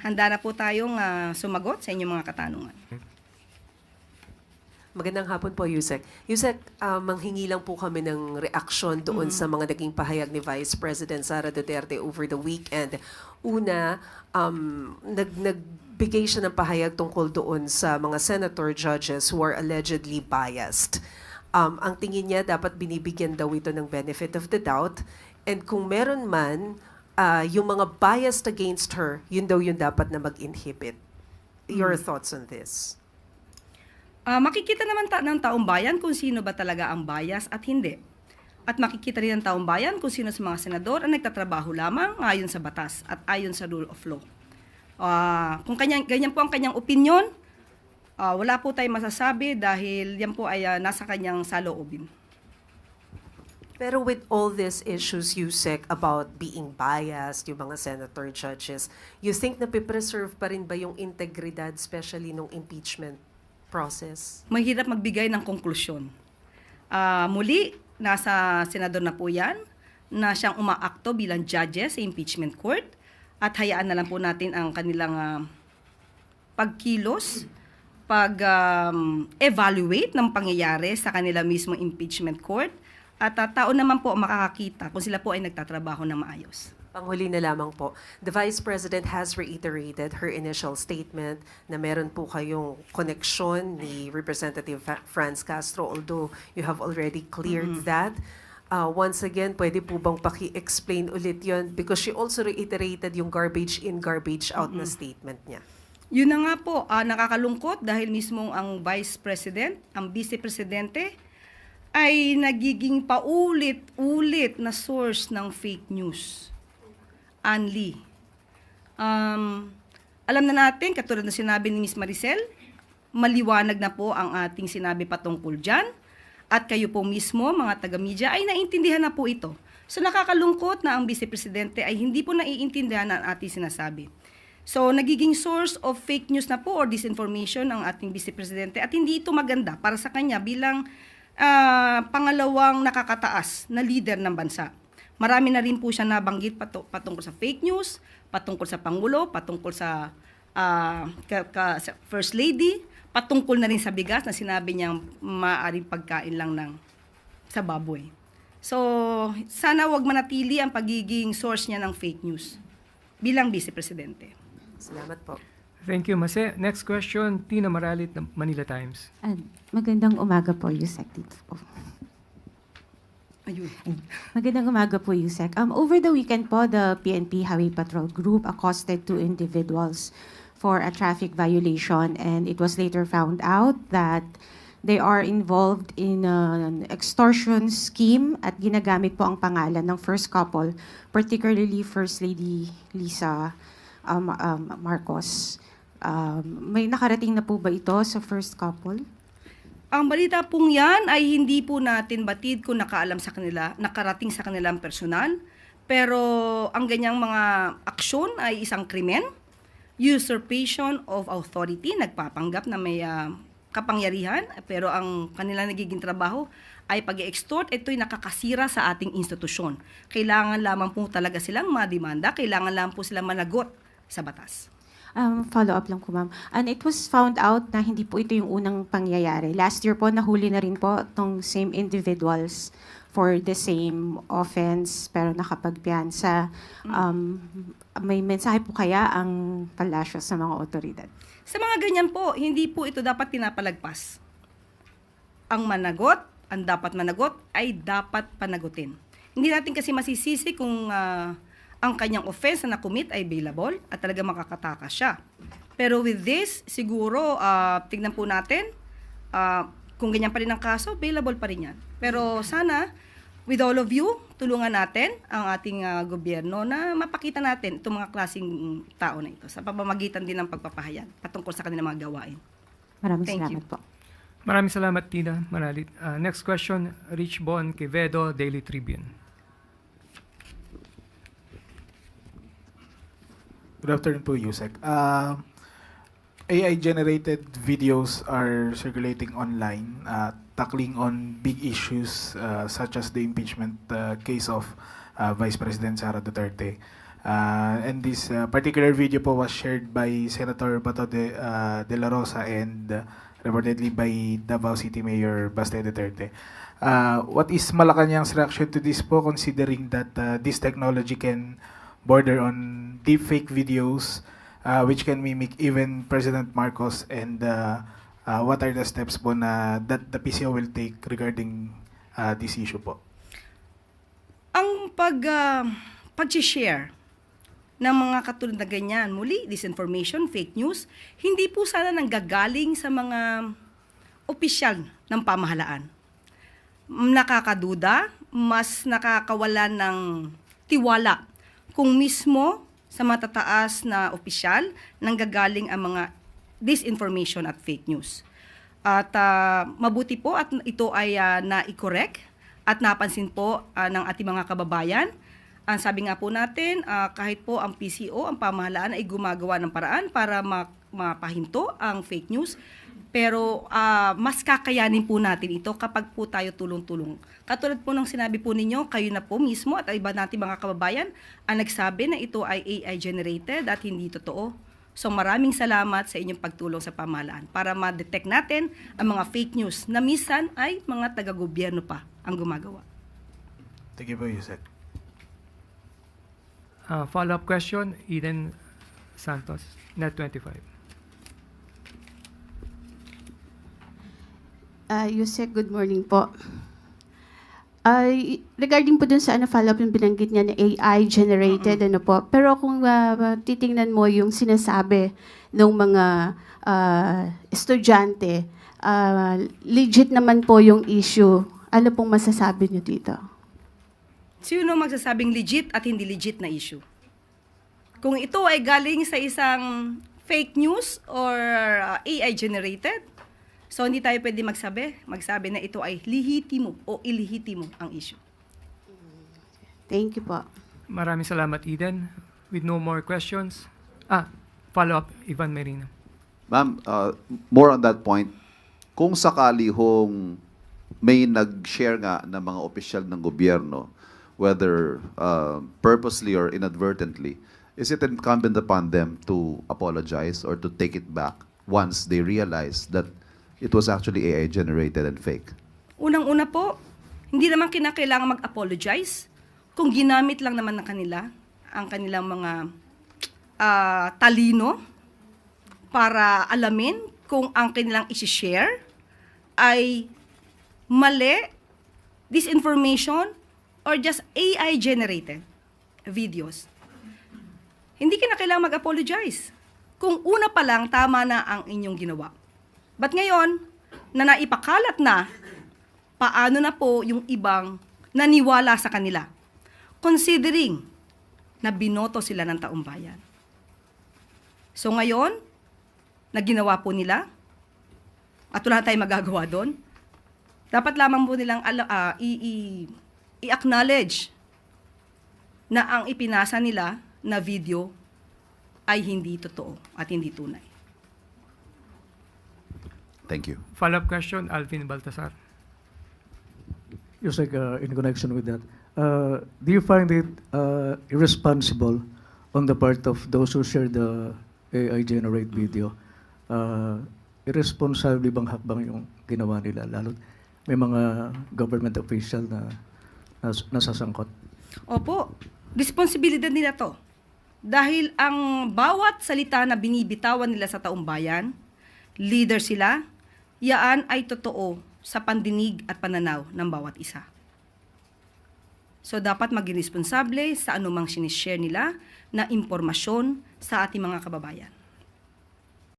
handa na po tayong sumagot sa inyong mga katanungan. Magandang hapon po, Yusek. Yusek, manghingi lang po kami ng reaksyon doon sa mga naging pahayag ni Vice President Sara Duterte over the weekend. Una, nagbigay siya ng pahayag tungkol doon sa mga senator judges who are allegedly biased. Ang tingin niya, dapat binibigyan daw ito ng benefit of the doubt. And kung meron man, yung mga biased against her, yun daw yung dapat na mag-inhibit. Your thoughts on this? Makikita naman ng taong bayan kung sino ba talaga ang bias at hindi. At makikita rin ng taong bayan kung sino sa mga senador ang nagtatrabaho lamang ayon sa batas at ayon sa rule of law. Kung ganyan po ang kanyang opinion, wala po tayong masasabi dahil yan po ay nasa kanyang saloobin. Pero with all these issues, Yusek, about being biased, yung mga senator judges, you think na pipreserve pa rin ba yung integridad, especially nung impeachment process? Mahirap magbigay ng konklusyon. Muli, nasa senador na po yan, na siyang umaakto bilang judges sa impeachment court at hayaan na lang po natin ang kanilang pagkilos, pag-evaluate ng pangyayari sa kanila mismo impeachment court at tao naman po makakakita kung sila po ay nagtatrabaho na maayos. Panghuli na lamang po, the Vice President has reiterated her initial statement na meron po kayong koneksyon ni Representative Franz Castro, although you have already cleared that. Once again, pwede po bang paki-explain ulit yon? Because she also reiterated yung garbage in, garbage out na statement niya. Yun na nga po, nakakalungkot dahil mismo ang Vice President, ang Vice Presidente, ay nagiging paulit-ulit na source ng fake news. Anli. Alam na natin, katulad na sinabi ni Ms. Maricel, maliwanag na po ang ating sinabi patungkol dyan. At kayo po mismo, mga taga-media, ay naintindihan na po ito. So nakakalungkot na ang Vice Presidente ay hindi po naiintindihan ang ating sinasabi. So nagiging source of fake news na po or disinformation ang ating Vice Presidente at hindi ito maganda para sa kanya bilang pangalawang nakakataas na leader ng bansa. Marami na rin po siya nabanggit patungkol sa fake news, patungkol sa Pangulo, patungkol sa First Lady, patungkol na rin sa bigas na sinabi niyang maaaring pagkain lang sa baboy. So, sana wag manatili ang pagiging source niya ng fake news bilang Vice Presidente. Salamat po. Thank you, Mase. Next question, Tina Maralit ng Manila Times. Magandang umaga po, Yusek. Dito po. Ayun. Magandang umaga po, Yusek. Over the weekend po, the PNP Highway Patrol Group accosted two individuals for a traffic violation, and it was later found out that they are involved in an extortion scheme at ginagamit po ang pangalan ng first couple, particularly First Lady Lisa Marcos. May nakarating na po ba ito sa first couple? Ang balita pong yan ay hindi po natin batid kung nakaalam sa kanila, nakarating sa kanilang personal. Pero ang ganyang mga aksyon ay isang krimen, usurpation of authority, nagpapanggap na may kapangyarihan, pero ang kanilang nagiging trabaho ay pag-extort, ito'y nakakasira sa ating institusyon. Kailangan lamang po talaga silang mademanda, kailangan lamang po silang managot sa batas. Follow-up lang po, ma'am. And it was found out na hindi po ito yung unang pangyayari. Last year po, nahuli na rin po itong same individuals for the same offense, pero nakapagpiyansa. May mensahe po kaya ang palasyo sa mga otoridad? Sa mga ganyan po, hindi po ito dapat pinapalagpas. Ang managot, ang dapat managot, ay dapat panagutin. Hindi natin kasi masisisi kung ang kanyang offense na nakumit ay bailable at talaga makakatakas siya. Pero with this, siguro, tignan po natin, kung ganyan pa rin ang kaso, bailable pa rin yan. Pero sana, with all of you, tulungan natin ang ating gobyerno na mapakita natin itong mga klaseng tao na ito sa pamamagitan din ng pagpapahayag patungkol sa kanilang mga gawain. Maraming Thank salamat you. po. Maraming salamat, Tina Maralit. Next question, Rich Bon Quevedo, Daily Tribune. Good afternoon po, Yusek. AI-generated videos are circulating online, tackling on big issues such as the impeachment case of Vice President Sara Duterte. And this particular video po was shared by Senator Bato de la Rosa and reportedly by Davao City Mayor Baste Duterte. What is Malacanang's reaction to this po, considering that this technology can border on deepfake videos which can mimic even President Marcos, and what are the steps po na that the PCO will take regarding this issue po? Ang pag-share ng mga katulad na ganyan, muli, disinformation, fake news, hindi po sana nanggagaling sa mga opisyal ng pamahalaan. Nakakaduda, mas nakakawala ng tiwala kung mismo sa matataas na opisyal nanggagaling ang mga disinformation at fake news. At mabuti po at ito ay na-correct at napansin po ng ating mga kababayan. Ang sabi nga po natin, kahit po ang PCO, ang pamahalaan ay gumagawa ng paraan para mapahinto ang fake news, pero mas kakayanin po natin ito kapag po tayo tulong-tulong. Katulad po ng sinabi po ninyo, kayo na po mismo at iba natin mga kababayan ang nagsabi na ito ay AI generated at hindi totoo. So maraming salamat sa inyong pagtulong sa pamahalaan para ma-detect natin ang mga fake news na minsan ay mga taga-gobyerno pa ang gumagawa. Thank you po, Yusek. Follow-up question, Eden Santos, Net 25. Yusek, good morning po. Regarding po dun sa follow-up yung binanggit niya na AI generated, ano po. Pero kung titingnan mo yung sinasabi ng mga estudyante, legit naman po yung issue. Ano pong masasabi niyo dito? Sino magsasabing legit at hindi legit na issue? Kung ito ay galing sa isang fake news or AI generated, so hindi tayo pwede magsabi na ito ay lehitimo o ilehitimo ang issue. Thank you po. Maraming salamat, Eden. With no more questions. Follow-up, Ivan Merino. Ma'am, more on that point, kung sakali hong may nag-share nga ng mga opisyal ng gobyerno, whether purposely or inadvertently, is it incumbent upon them to apologize or to take it back once they realize that it was actually AI generated and fake? Unang-una po, hindi naman kinakailangan mag-apologize kung ginamit lang naman ng kanila ang kanilang mga talino para alamin kung ang kanilang isi-share ay mali, disinformation, or just AI generated videos. Hindi kinakailangan mag-apologize kung una pa lang tama na ang inyong ginawa. But ngayon, na naipakalat na, paano na po yung ibang naniwala sa kanila? Considering na binoto sila ng taong bayan. So ngayon, na ginawa po nila, at wala tayong magagawa doon, dapat lamang po nilang i-acknowledge na ang ipinasa nila na video ay hindi totoo at hindi tunay. Thank you. Follow-up question, Alvin Baltasar. Yusek, in connection with that, do you find it irresponsible on the part of those who share the AI-generate video? Irresponsible bang hakbang yung ginawa nila? Lalo may mga government official na nasasangkot. Opo, responsibilidad nila to. Dahil ang bawat salita na binibitawan nila sa taong bayan, leader sila, yaan ay totoo sa pandinig at pananaw ng bawat isa. So dapat maging responsable sa anumang sinishare nila na impormasyon sa ating mga kababayan.